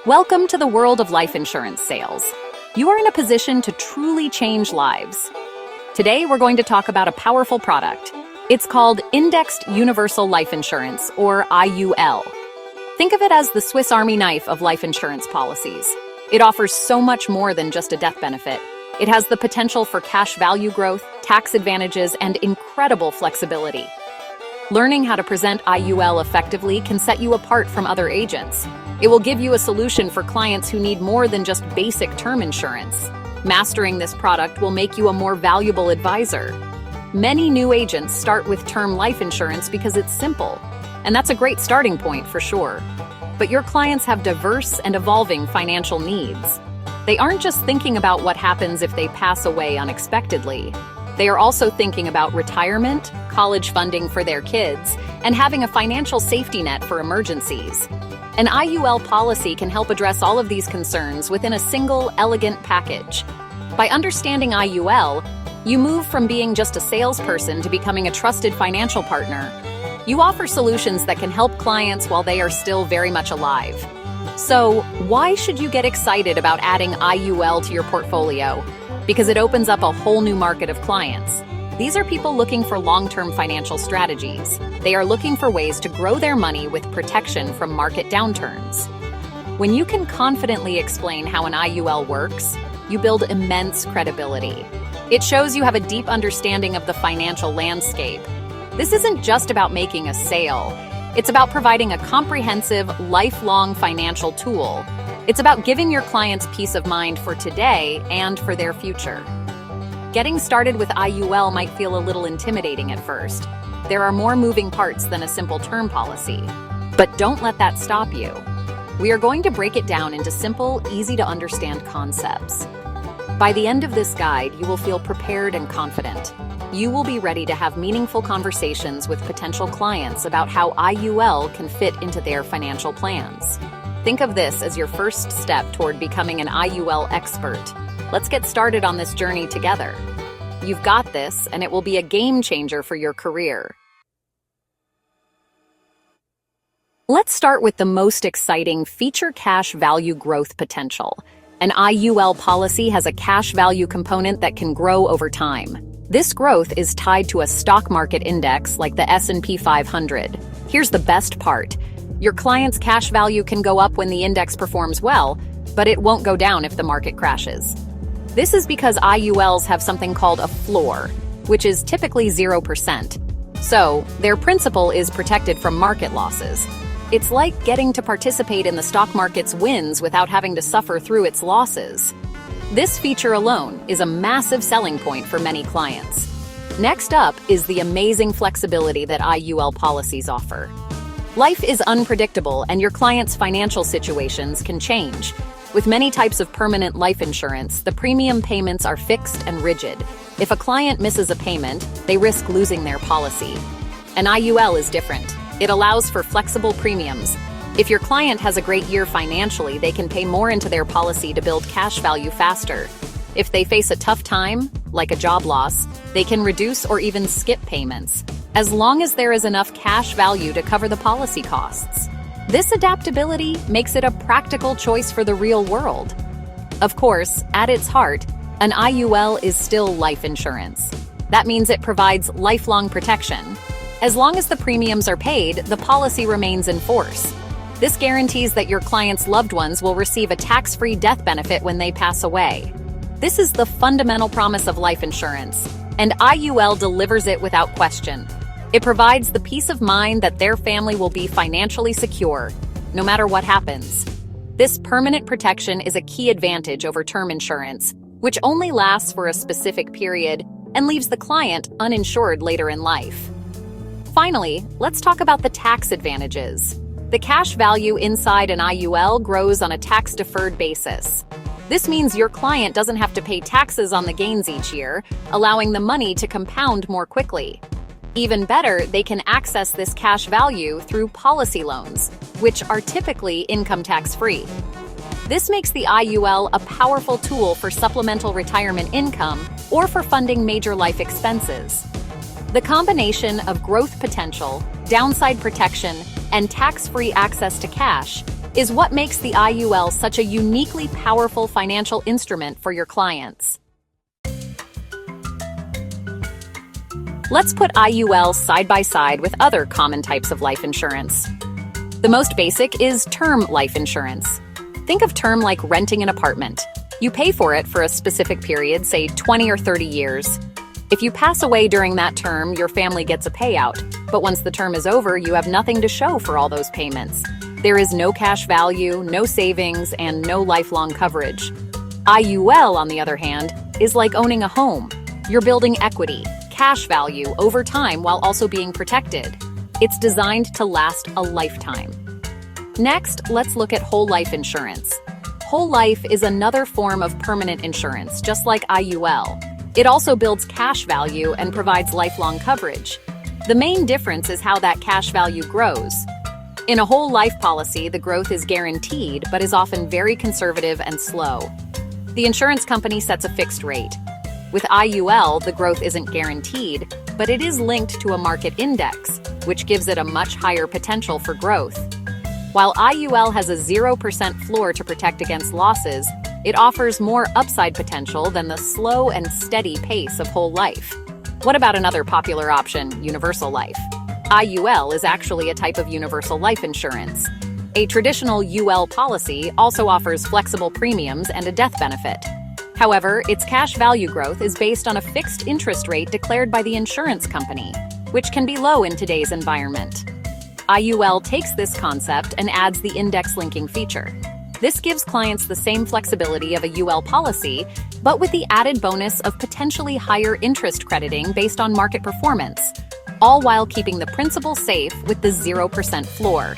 Welcome to the world of life insurance sales. You are in a position to truly change lives. Today, we're going to talk about a powerful product. It's called Indexed Universal Life Insurance, or IUL. Think of it as the Swiss Army knife of life insurance policies. It offers so much more than just a death benefit. It has the potential for cash value growth, tax advantages, and incredible flexibility. Learning how to present IUL effectively can set you apart from other agents. It will give you a solution for clients who need more than just basic term insurance. Mastering this product will make you a more valuable advisor. Many new agents start with term life insurance because it's simple, and that's a great starting point for sure. But your clients have diverse and evolving financial needs. They aren't just thinking about what happens if they pass away unexpectedly. They are also thinking about retirement, college funding for their kids, and having a financial safety net for emergencies. An IUL policy can help address all of these concerns within a single, elegant package. By understanding IUL, you move from being just a salesperson to becoming a trusted financial partner. You offer solutions that can help clients while they are still very much alive. So, why should you get excited about adding IUL to your portfolio? Because it opens up a whole new market of clients. These are people looking for long-term financial strategies. They are looking for ways to grow their money with protection from market downturns. When you can confidently explain how an IUL works, you build immense credibility. It shows you have a deep understanding of the financial landscape. This isn't just about making a sale. It's about providing a comprehensive, lifelong financial tool. It's about giving your clients peace of mind for today and for their future. Getting started with IUL might feel a little intimidating at first. There are more moving parts than a simple term policy. But don't let that stop you. We are going to break it down into simple, easy-to-understand concepts. By the end of this guide, you will feel prepared and confident. You will be ready to have meaningful conversations with potential clients about how IUL can fit into their financial plans. Think of this as your first step toward becoming an IUL expert. Let's get started on this journey together. You've got this, and it will be a game changer for your career. Let's start with the most exciting feature: cash value growth potential. An IUL policy has a cash value component that can grow over time. This growth is tied to a stock market index like the S&P 500. Here's the best part. Your client's cash value can go up when the index performs well, but it won't go down if the market crashes. This is because IULs have something called a floor, which is typically 0%. So, their principal is protected from market losses. It's like getting to participate in the stock market's wins without having to suffer through its losses. This feature alone is a massive selling point for many clients. Next up is the amazing flexibility that IUL policies offer. Life is unpredictable, and your clients' financial situations can change. With many types of permanent life insurance, the premium payments are fixed and rigid. If a client misses a payment, they risk losing their policy. An IUL is different. It allows for flexible premiums. If your client has a great year financially, they can pay more into their policy to build cash value faster. If they face a tough time, like a job loss, they can reduce or even skip payments, as long as there is enough cash value to cover the policy costs. This adaptability makes it a practical choice for the real world. Of course, at its heart, an IUL is still life insurance. That means it provides lifelong protection. As long as the premiums are paid, the policy remains in force. This guarantees that your client's loved ones will receive a tax-free death benefit when they pass away. This is the fundamental promise of life insurance, and IUL delivers it without question. It provides the peace of mind that their family will be financially secure, no matter what happens. This permanent protection is a key advantage over term insurance, which only lasts for a specific period and leaves the client uninsured later in life. Finally, let's talk about the tax advantages. The cash value inside an IUL grows on a tax-deferred basis. This means your client doesn't have to pay taxes on the gains each year, allowing the money to compound more quickly. Even better, they can access this cash value through policy loans, which are typically income tax-free. This makes the IUL a powerful tool for supplemental retirement income or for funding major life expenses. The combination of growth potential, downside protection, and tax-free access to cash is what makes the IUL such a uniquely powerful financial instrument for your clients. Let's put IUL side by side with other common types of life insurance. The most basic is term life insurance. Think of term like renting an apartment. You pay for it for a specific period, say 20 or 30 years. If you pass away during that term, your family gets a payout. But once the term is over, you have nothing to show for all those payments. There is no cash value, no savings, and no lifelong coverage. IUL, on the other hand, is like owning a home. You're building equity, cash value over time while also being protected. It's designed to last a lifetime. Next, let's look at whole life insurance. Whole life is another form of permanent insurance, just like IUL. It also builds cash value and provides lifelong coverage. The main difference is how that cash value grows. In a whole life policy, the growth is guaranteed, but is often very conservative and slow. The insurance company sets a fixed rate. With IUL, the growth isn't guaranteed, but it is linked to a market index, which gives it a much higher potential for growth. While IUL has a 0% floor to protect against losses, it offers more upside potential than the slow and steady pace of whole life. What about another popular option, universal life? IUL is actually a type of universal life insurance. A traditional UL policy also offers flexible premiums and a death benefit. However, its cash value growth is based on a fixed interest rate declared by the insurance company, which can be low in today's environment. IUL takes this concept and adds the index linking feature. This gives clients the same flexibility of a UL policy, but with the added bonus of potentially higher interest crediting based on market performance, all while keeping the principal safe with the 0% floor.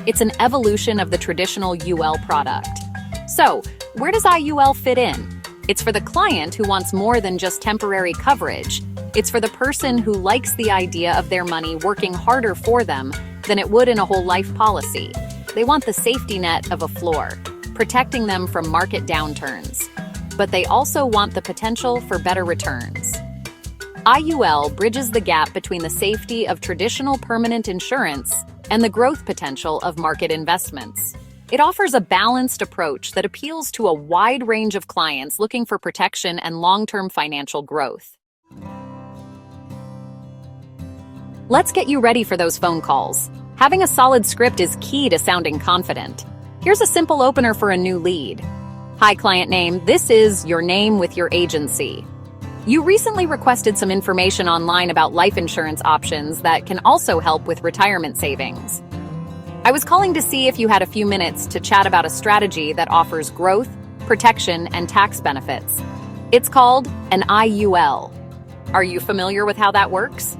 It's an evolution of the traditional UL product. So, where does IUL fit in? It's for the client who wants more than just temporary coverage. It's for the person who likes the idea of their money working harder for them than it would in a whole life policy. They want the safety net of a floor, protecting them from market downturns. But they also want the potential for better returns. IUL bridges the gap between the safety of traditional permanent insurance and the growth potential of market investments. It offers a balanced approach that appeals to a wide range of clients looking for protection and long-term financial growth. Let's get you ready for those phone calls. Having a solid script is key to sounding confident. Here's a simple opener for a new lead. Hi, client name. This is your name with your agency. You recently requested some information online about life insurance options that can also help with retirement savings. I was calling to see if you had a few minutes to chat about a strategy that offers growth, protection, and tax benefits. It's called an IUL. Are you familiar with how that works?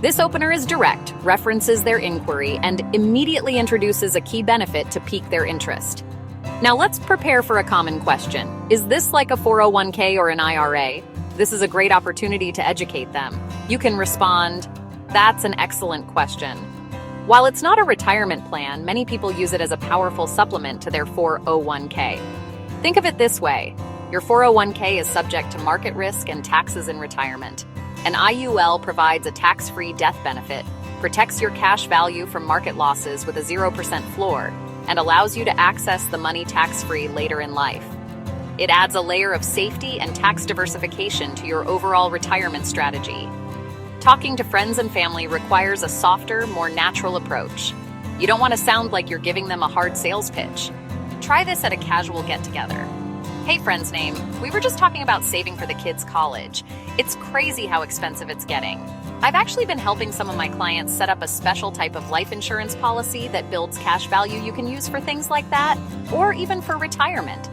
This opener is direct, references their inquiry, and immediately introduces a key benefit to pique their interest. Now let's prepare for a common question. Is this like a 401k or an IRA? This is a great opportunity to educate them. You can respond, "That's an excellent question." While it's not a retirement plan, many people use it as a powerful supplement to their 401k. Think of it this way. Your 401k is subject to market risk and taxes in retirement. An IUL provides a tax-free death benefit, protects your cash value from market losses with a 0% floor, and allows you to access the money tax-free later in life. It adds a layer of safety and tax diversification to your overall retirement strategy. Talking to friends and family requires a softer, more natural approach. You don't want to sound like you're giving them a hard sales pitch. Try this at a casual get-together. "Hey, friend's name, we were just talking about saving for the kids' college. It's crazy how expensive it's getting. I've actually been helping some of my clients set up a special type of life insurance policy that builds cash value you can use for things like that, or even for retirement.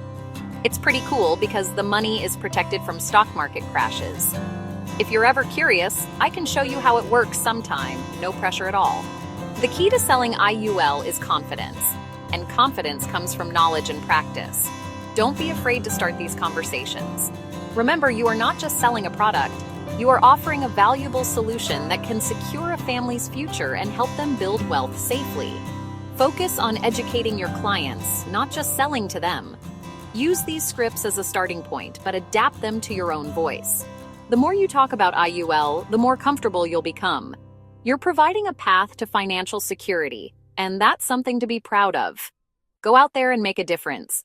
It's pretty cool because the money is protected from stock market crashes. If you're ever curious, I can show you how it works sometime, no pressure at all." The key to selling IUL is confidence, and confidence comes from knowledge and practice. Don't be afraid to start these conversations. Remember, you are not just selling a product, you are offering a valuable solution that can secure a family's future and help them build wealth safely. Focus on educating your clients, not just selling to them. Use these scripts as a starting point, but adapt them to your own voice. The more you talk about IUL, the more comfortable you'll become. You're providing a path to financial security, and that's something to be proud of. Go out there and make a difference.